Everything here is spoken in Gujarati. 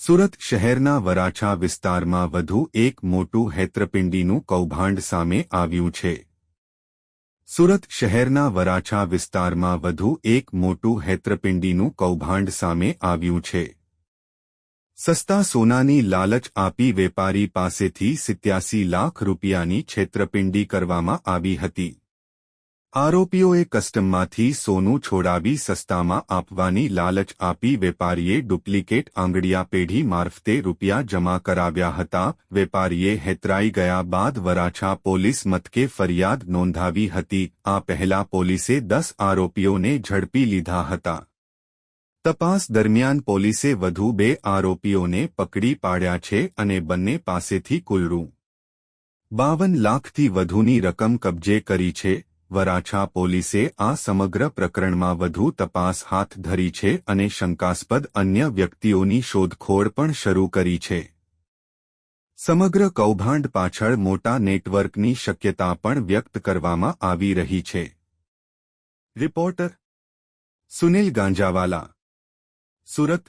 સુરત શહેરના વરાછા વિસ્તારમાં વધુ એક મોટું હેતરપિંડીનું કૌભાંડ સામે આવ્યું છે। સુરત શહેરના વરાછા વિસ્તારમાં વધુ એક મોટું હેતરપિંડીનું કૌભાંડ સામે આવ્યું છે। સસ્તા સોનાની લાલચ આપી વેપારી પાસેથી 87 લાખ રૂપિયાની છેતરપિંડી કરવામાં આવી હતી। આરોપીઓએ કસ્ટમમાંથી સોનું છોડાવી સસ્તામાં આપવાની લાલચ આપી વેપારીએ ડુપ્લિકેટ આંગડિયા પેઢી મારફતે રૂપિયા જમા કરાવ્યા હતા। વેપારીએ હેતરાઈ ગયા બાદ વરાછા પોલીસ મથકે ફરિયાદ નોંધાવી હતી। આ પહેલા પોલીસે 10 આરોપીઓને ઝડપી લીધા હતા। તપાસ દરમિયાન પોલીસે વધુ 2 આરોપીઓને પકડી પાડ્યા છે અને બંને પાસેથી કુલ ₹52 લાખથી વધુની રકમ કબજે કરી છે। વરાછા પોલીસે આ સમગ્ર પ્રકરણમાં વધુ તપાસ હાથ ધરી છે અને શંકાસ્પદ અન્ય વ્યક્તિઓની શોધખોળ પણ શરૂ કરી છે। સમગ્ર કૌભાંડ પાછળ મોટા નેટવર્કની શક્યતા પણ વ્યક્ત કરવામાં આવી રહી છે। રિપોર્ટર સુનિલ ગાંજાવાલા, સુરત।